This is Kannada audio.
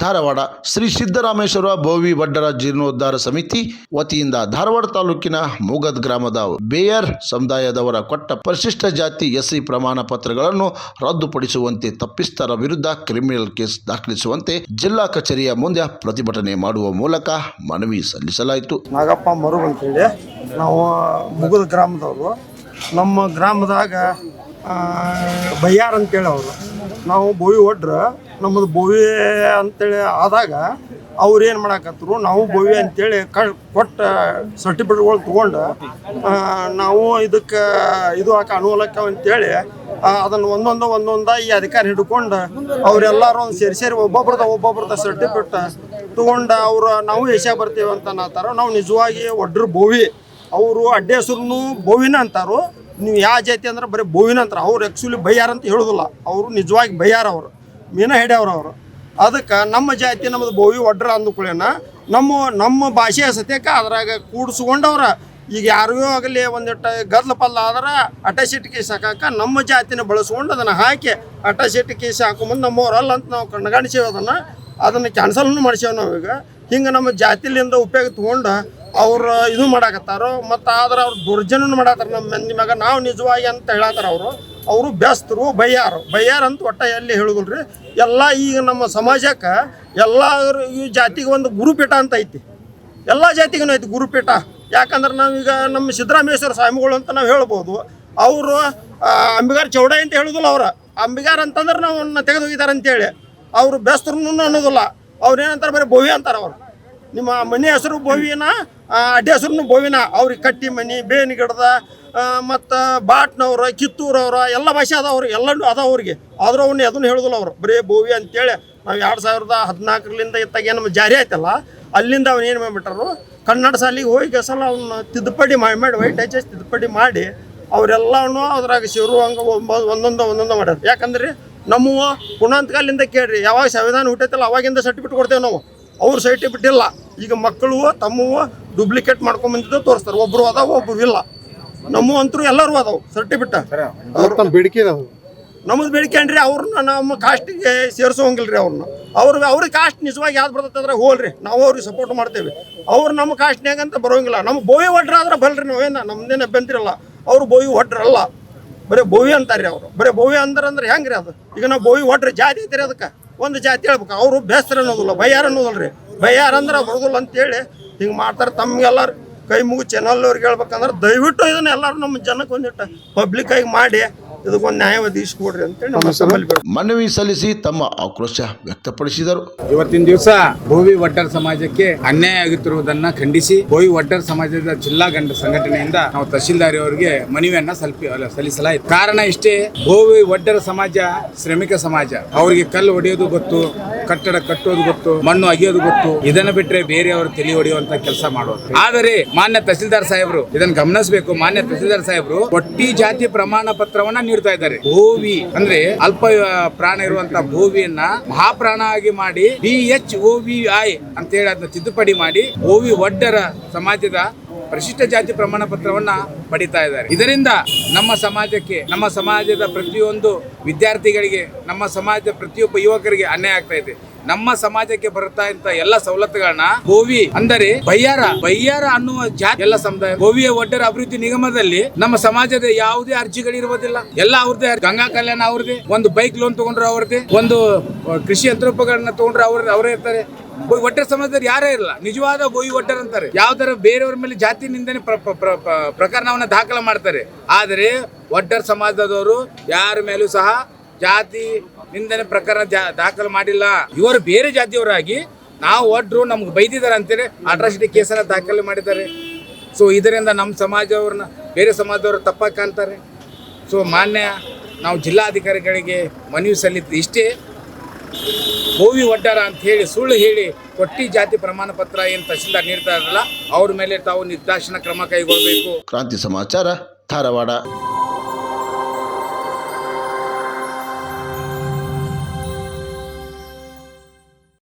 ಧಾರವಾಡ ಶ್ರೀ ಸಿದ್ದರಾಮೇಶ್ವರ ಬೋವಿ ವಡ್ಡರ ಜೀರ್ಣೋದ್ಧಾರ ಸಮಿತಿ ವತಿಯಿಂದ ಧಾರವಾಡ ತಾಲೂಕಿನ ಮೂಗದ್ ಗ್ರಾಮದ ಬೇಯರ್ ಸಮುದಾಯದವರ ಕೊಟ್ಟ ಪರಿಶಿಷ್ಟ ಜಾತಿ ಎಸ್ಸಿ ಪ್ರಮಾಣ ಪತ್ರಗಳನ್ನು ರದ್ದುಪಡಿಸುವಂತೆ ತಪ್ಪಿಸ್ಥರ ವಿರುದ್ಧ ಕ್ರಿಮಿನಲ್ ಕೇಸ್ ದಾಖಲಿಸುವಂತೆ ಜಿಲ್ಲಾ ಕಚೇರಿಯ ಮುಂದೆ ಪ್ರತಿಭಟನೆ ಮಾಡುವ ಮೂಲಕ ಮನವಿ ಸಲ್ಲಿಸಲಾಯಿತು. ನಾಗಪ್ಪ ಮರು ಅಂತೇಳಿ ನಾವು ಮೂಗದ್ ಗ್ರಾಮದವರು. ನಮ್ಮ ಗ್ರಾಮದಾಗ ಬಯ್ಯಾರ್ ಅಂತೇಳಿ ಅವರು ನಾವು ಬೋವಿ ಒಡ್ರ ನಮ್ಮದು ಬೋವಿ ಅಂತೇಳಿ ಆದಾಗ ಅವ್ರು ಏನು ಮಾಡಾಕತ್ತರು, ನಾವು ಬೋವಿ ಅಂತೇಳಿ ಕೊಟ್ಟ ಸರ್ಟಿಫಿಕೇಟ್ಗಳು ತೊಗೊಂಡು ನಾವು ಇದಕ್ಕೆ ಇದು ಅನುಕೂಲಕ್ಕೆ ಅಂತೇಳಿ ಅದನ್ನು ಒಂದೊಂದ ಈ ಅಧಿಕಾರಿ ಹಿಡ್ಕೊಂಡು ಅವರೆಲ್ಲರೂ ಒಂದು ಸೇರಿ ಒಬ್ಬೊಬ್ರದ ಸರ್ಟಿಫಿಕೇಟ್ ತೊಗೊಂಡು ಅವರು ನಾವು ಏಷ್ಯಾ ಬರ್ತೀವಿ ಅಂತ ಅನ್ನತ್ತಾರ. ನಾವು ನಿಜವಾಗಿ ಒಡ್ರ ಬೋವಿ, ಅವರು ಅಡ್ಡ ಹೆಸರು ಬೋವಿನ ಅಂತಾರು. ನೀವು ಯಾವ ಜಾತಿ ಅಂದ್ರೆ ಬರೀ ಬೋವಿನ ಅಂತಾರೆ. ಅವ್ರು ಆ್ಯಕ್ಚುಲಿ ಬಯ್ಯಾರ ಅಂತ ಹೇಳೋದಿಲ್ಲ, ಅವರು ನಿಜವಾಗಿ ಬಯ್ಯಾರ, ಅವರು ಮೀನ ಹಿಡಿಯವ್ರು. ಅದಕ್ಕೆ ನಮ್ಮ ಜಾತಿ ನಮ್ಮದು ಬೋವಿ ಒಡ್ರ ಅಂದುಕೊಳ್ಳೇನ ನಮ್ಮ ಭಾಷೆಯ ಸತ್ಯಕ್ಕೆ ಅದ್ರಾಗ ಕೂಡಿಸ್ಕೊಂಡವ್ರ. ಈಗ ಯಾರಿಗೂ ಆಗಲಿ ಒಂದಿಟ್ಟು ಗದ್ಲ ಪಲ್ಲ ಆದ್ರೆ ಅಟ್ಯಾಸಿಟಿ ಕೇಸ್ ಹಾಕಾಕ ನಮ್ಮ ಜಾತಿನ ಬಳಸ್ಕೊಂಡು ಅದನ್ನು ಹಾಕಿ ಅಟ್ಯಾಸಿಟಿ ಕೇಸ್ ಹಾಕೊಂಬಂದು ನಮ್ಮವ್ರಲ್ಲ ಅಂತ ನಾವು ಕಣ್ಗಾಣಿಸೇವೆ. ಅದನ್ನು ಕ್ಯಾನ್ಸಲ್ನು ಮಾಡಿಸೇವೆ ನಾವೀಗ. ಹಿಂಗೆ ನಮ್ಮ ಜಾತಿಲಿಂದ ಉಪಯೋಗ ತೊಗೊಂಡು ಅವ್ರು ಇದು ಮಾಡಾಕತ್ತಾರೋ. ಮತ್ತು ಆದ್ರೆ ಅವ್ರು ದುರ್ಜನೂ ಮಾಡತ್ತಾರ ನಮ್ಮ ಮಂದಿ ಮ್ಯಾಗ. ನಾವು ನಿಜವಾಗಿ ಅಂತ ಹೇಳತ್ತಾರ ಅವರು ಬೆಸ್ತರು ಬಯ್ಯಾರು ಅಂತ ಒಟ್ಟ ಎಲ್ಲಿ ಹೇಳುದಿಲ್ಲ ರೀ. ಎಲ್ಲ ಈಗ ನಮ್ಮ ಸಮಾಜಕ್ಕೆ ಎಲ್ಲ ಈ ಜಾತಿಗೆ ಒಂದು ಗುರುಪೀಠ ಅಂತ ಐತಿ, ಎಲ್ಲ ಜಾತಿಗೂ ಐತಿ ಗುರುಪೀಠ. ಯಾಕಂದ್ರೆ ನಾವೀಗ ನಮ್ಮ ಸಿದ್ದರಾಮೇಶ್ವರ ಸ್ವಾಮಿಗಳು ಅಂತ ನಾವು ಹೇಳ್ಬೋದು. ಅವರು ಅಂಬಿಗಾರ್ ಚೌಡಾಯಿ ಅಂತ ಹೇಳೋದಿಲ್ಲ, ಅವ್ರು ಅಂಬಿಗಾರ್ ಅಂತಂದ್ರೆ ನಾವು ತೆಗೆದೋಗಿದ್ದಾರೆ ಅಂತೇಳಿ. ಅವರು ಬೆಸ್ತರು ಅನ್ನೋದಿಲ್ಲ, ಅವ್ರು ಏನಂತಾರೆ ಬರೀ ಬೋವಿ ಅಂತಾರೆ. ಅವರು ನಿಮ್ಮ ಮನೆ ಹೆಸರು ಬೋವಿನ, ಅಡ್ಡ ಹೆಸರು ಬೋವಿನ. ಅವ್ರಿಗೆ ಕಟ್ಟಿ ಮನೆ, ಬೇನಿ ಗಿಡದ ಮತ್ತು ಬಾಟ್ನವ್ರ, ಕಿತ್ತೂರವ್ರ ಎಲ್ಲ ಭಾಷೆ ಅದಾವ್ರಿಗೆ, ಎಲ್ಲರೂ ಅದಾವ್ರಿಗೆ. ಆದ್ರೂ ಅವನ್ನ ಅದನ್ನು ಹೇಳೋದಿಲ್ಲ ಅವರು, ಬರೀ ಬೋವಿ ಅಂತೇಳಿ. ನಾವು 2014 ಇತ್ತಾಗ ನಮ್ಮ ಜಾರಿ ಆಯ್ತಲ್ಲ, ಅಲ್ಲಿಂದ ಅವ್ನು ಏನು ಮಾಡಿಬಿಟ್ರು, ಕನ್ನಡ ಶಾಲೆಗೆ ಹೋಗಿ ಸಲ ಅವನ್ನ ತಿದ್ದುಪಡಿ ಮಾಡಿ ವೈಟ್ ಹಚ್ಚಿ ತಿದ್ದುಪಡಿ ಮಾಡಿ ಅವರೆಲ್ಲವೂ ಅದ್ರಾಗ ಸೇರು ಹಂಗೆ ಒಂದೊಂದು ಮಾಡ್ಯಾರ. ಯಾಕಂದ್ರೆ ನಮ್ಮ ಪುಣಾಂತಕಾಲಿಂದ ಕೇಳ್ರಿ, ಯಾವಾಗ ಸಂವಿಧಾನ ಹುಟ್ಟೈತಲ್ಲ ಅವಾಗಿಂದ ಸರ್ಟಿಫಿಕೇಟ್ ಕೊಡ್ತೇವೆ ನಾವು. ಅವ್ರು ಸರ್ಟಿಫಿಕೇಟ್ ಇಲ್ಲ. ಈಗ ಮಕ್ಕಳು ತಮ್ಮವು ಡೂಪ್ಲಿಕೇಟ್ ಮಾಡ್ಕೊಂಬಂದಿದ್ದು ತೋರಿಸ್ತಾರೆ. ಒಬ್ಬರು ಅದಾವ, ಒಬ್ಬರು ಇಲ್ಲ. ನಮ್ಮ ಅಂತರೂ ಎಲ್ಲರೂ ಅದಾವು ಸರ್ಟಿಫಿಕೇಟ್. ಬೇಡಿಕೆ ನಮ್ಮದು ಬೇಡಿಕೆ ಅನ್ರಿ, ಅವ್ರನ್ನ ನಮ್ಮ ಕಾಸ್ಟಿಗೆ ಸೇರಿಸೋಂಗಿಲ್ಲ ರೀ. ಅವ್ರಿಗೆ ಕಾಸ್ಟ್ ನಿಜವಾಗಿ ಯಾವ್ದು ಬರ್ತೈತೆ ಅದ್ರಾಗ ಹೋಲ್ರಿ, ನಾವು ಅವ್ರಿಗೆ ಸಪೋರ್ಟ್ ಮಾಡ್ತೇವೆ. ಅವ್ರು ನಮ್ಮ ಕಾಸ್ಟ್ನಾಗಂತ ಬರೋಂಗಿಲ್ಲ. ನಮ್ಮ ಬೋವಿ ಒಡ್ರ ಆದ್ರೆ ಬಲ್ರಿ, ನಾವೇನು ನಮ್ದೇನು ಅಭ್ಯಂತರಿಲ್ಲ. ಅವ್ರು ಬೋವಿ ಒಡ್ರಲ್ಲ, ಬರೀ ಬೋವಿ ಅಂತಾರೆ ಅವರು. ಬರೀ ಬೋವಿ ಅಂದ್ರೆ ಹೆಂಗೆ ರೀ ಅದು? ಈಗ ನಾವು ಬೋವಿ ಒಡ್ರಿ ಜಾತಿ ಐತೆ, ಅದಕ್ಕೆ ಒಂದು ಜಾತಿ ಹೇಳ್ಬೇಕು. ಅವರು ಬೇಸ್ತರ ಅನ್ನೋದಿಲ್ಲ, ಬಯ್ಯಾರ ಅನ್ನೋದಿಲ್ಲ ರೀ. ಬಯ್ಯಾರ ಅಂದ್ರೆ ಬರೋದಿಲ್ಲ ಅಂತೇಳಿ ಹಿಂಗೆ ಮಾಡ್ತಾರೆ. ತಮ್ಗೆಲ್ಲರೂ ಕೈ ಮುಗಿ ಚಾನಲ್ನವ್ರಿಗೆ ಹೇಳ್ಬೇಕಂದ್ರೆ ದಯವಿಟ್ಟು ಇದನ್ನ ಎಲ್ಲರೂ ನಮ್ಮ ಜನಕ್ಕೆ ಒಂದಿಟ್ಟು ಪಬ್ಲಿಕ್ ಆಗಿ ಮಾಡಿ ಇದಕ್ಕೊಂದು ನ್ಯಾಯ ಒದಗಿಸ್ಕೊಡ್ರಿ ಅಂತೇಳಿ ನಮ್ಮ ಮನವಿ ಸಲ್ಲಿಸಿ ತಮ್ಮ ಆಕ್ರೋಶ ವ್ಯಕ್ತಪಡಿಸಿದರು. ಇವತ್ತಿನ ದಿವಸ ಬೋವಿ ಒಡ್ಡರ್ ಸಮಾಜಕ್ಕೆ ಅನ್ಯಾಯ ಆಗುತ್ತಿರುವುದನ್ನ ಖಂಡಿಸಿ ಬೋವಿ ಒಡ್ಡರ್ ಸಮಾಜದ ಜಿಲ್ಲಾ ಸಂಘಟನೆಯಿಂದ ನಾವು ತಹಶೀಲ್ದಾರ್ ಅವರಿಗೆ ಮನವಿಯನ್ನ ಸಲ್ಲಿಸಲಾಯಿತು. ಕಾರಣ ಇಷ್ಟೇ, ಬೋವಿ ಒಡ್ಡರ ಸಮಾಜ ಶ್ರಮಿಕ ಸಮಾಜ. ಅವರಿಗೆ ಕಲ್ಲು ಹೊಡೆಯೋದು ಗೊತ್ತು, ಕಟ್ಟಡ ಕಟ್ಟೋದು ಗೊತ್ತು, ಮಣ್ಣು ಅಗಿಯೋದು ಗೊತ್ತು. ಇದನ್ನ ಬಿಟ್ರೆ ಬೇರೆಯವರು ತಲೆ ಹೊಡೆಯುವಂತ ಕೆಲಸ ಮಾಡೋದು. ಆದರೆ ಮಾನ್ಯ ತಹಶೀಲ್ದಾರ್ ಸಾಹೇಬರು ಇದನ್ನು ಗಮನಿಸಬೇಕು. ಮಾನ್ಯ ತಹಶೀಲ್ದಾರ್ ಸಾಹೇಬರು ಒಟ್ಟಿ ಜಾತಿ ಪ್ರಮಾಣ ಪತ್ರವನ್ನ ನೀಡ್ತಾ ಇದ್ದಾರೆ. ಬೋವಿ ಅಂದ್ರೆ ಅಲ್ಪ ಪ್ರಾಣ ಇರುವಂತಹ ಬೋವಿಯನ್ನ ಮಹಾಪ್ರಾಣ ಆಗಿ ಮಾಡಿ BHOVI ಅಂತ ಹೇಳಿ ಅದನ್ನ ತಿದ್ದುಪಡಿ ಮಾಡಿ ಬೋವಿ ಒಡ್ಡರ ಸಮಾಜದ ಪರಿಶಿಷ್ಟ ಜಾತಿ ಪ್ರಮಾಣ ಪತ್ರವನ್ನ ಪಡಿತಾ ಇದ್ದಾರೆ. ಇದರಿಂದ ನಮ್ಮ ಸಮಾಜಕ್ಕೆ, ನಮ್ಮ ಸಮಾಜದ ಪ್ರತಿಯೊಂದು ವಿದ್ಯಾರ್ಥಿಗಳಿಗೆ, ನಮ್ಮ ಸಮಾಜದ ಪ್ರತಿಯೊಬ್ಬ ಯುವಕರಿಗೆ ಅನ್ಯಾಯ ಆಗ್ತಾ ಇದೆ. ನಮ್ಮ ಸಮಾಜಕ್ಕೆ ಬರ್ತಾ ಇದ್ದ ಎಲ್ಲ ಸವಲತ್ತುಗಳನ್ನ ಬೋವಿ ಅಂದರೆ ಬಯ್ಯಾರ ಅನ್ನುವ ಜಾತಿ ಎಲ್ಲ ಸಮುದಾಯ ಬೋವಿಯ ಒಡ್ಡರ ಅಭಿವೃದ್ಧಿ ನಿಗಮದಲ್ಲಿ ನಮ್ಮ ಸಮಾಜದ ಯಾವುದೇ ಅರ್ಜಿಗಳಿರುವುದಿಲ್ಲ. ಎಲ್ಲ ಅವ್ರದೇ. ಗಂಗಾ ಕಲ್ಯಾಣ ಅವ್ರದೇ, ಒಂದು ಬೈಕ್ ಲೋನ್ ತಗೊಂಡ್ರೆ ಅವ್ರದೇ, ಒಂದು ಕೃಷಿ ಯಂತ್ರೋಪಕರಣ ತಗೊಂಡ್ರೆ ಅವರೇ ಇರ್ತಾರೆ. ಒಡ್ಡರ ಸಮಾಜದಲ್ಲಿ ಯಾರೇ ಇರಲ್ಲ, ನಿಜವಾದ ಬೋವಿ ಒಡ್ಡರ್ ಅಂತಾರೆ. ಯಾವ್ದಾರ ಬೇರೆಯವ್ರ ಮೇಲೆ ಜಾತಿ ನಿಂದನೆ ಪ್ರಕರಣವನ್ನ ದಾಖಲೆ ಮಾಡ್ತಾರೆ. ಆದರೆ ಒಡ್ಡರ್ ಸಮಾಜದವರು ಯಾರ ಮೇಲೂ ಸಹ ಜಾತಿ ನಿಂದನೆ ಪ್ರಕರಣ ದಾಖಲು ಮಾಡಿಲ್ಲ. ಇವರು ಬೇರೆ ಜಾತಿಯವರಾಗಿ ನಾವು ಒಡ್ರು ನಮ್ಗೆ ಬೈದಿದ್ದಾರೆ ಅಂತೇಳಿ ಅಟ್ರಾಸಿಟಿ ಕೇಸನ್ನು ದಾಖಲೆ ಮಾಡಿದ್ದಾರೆ. ಸೊ ಇದರಿಂದ ನಮ್ಮ ಸಮಾಜವ್ರನ್ನ ಬೇರೆ ಸಮಾಜದವರು ತಪ್ಪಾಗಿ ಕಾಣ್ತಾರೆ. ಸೊ ಮಾನ್ಯ ನಾವು ಜಿಲ್ಲಾಧಿಕಾರಿಗಳಿಗೆ ಮನವಿ ಸಲ್ಲಿದ್ದು ಇಷ್ಟೇ. ಬೋವಿ ವಡ್ಡರ ಅಂತ ಹೇಳಿ ಸುಳ್ಳು ಹೇಳಿ ಕೊಟ್ಟಿ ಜಾತಿ ಪ್ರಮಾಣ ಪತ್ರ ಏನು ತಹಸೀಲ್ದಾರ್ ನೀಡ್ತಾ ಇರಲ್ಲ ಅವ್ರ ಮೇಲೆ ತಾವು ನಿರ್ದಾಕ್ಷಿಣ್ಯ ಕ್ರಮ ಕೈಗೊಳ್ಳಬೇಕು. ಕ್ರಾಂತಿ ಸಮಾಚಾರ ಧಾರವಾಡ.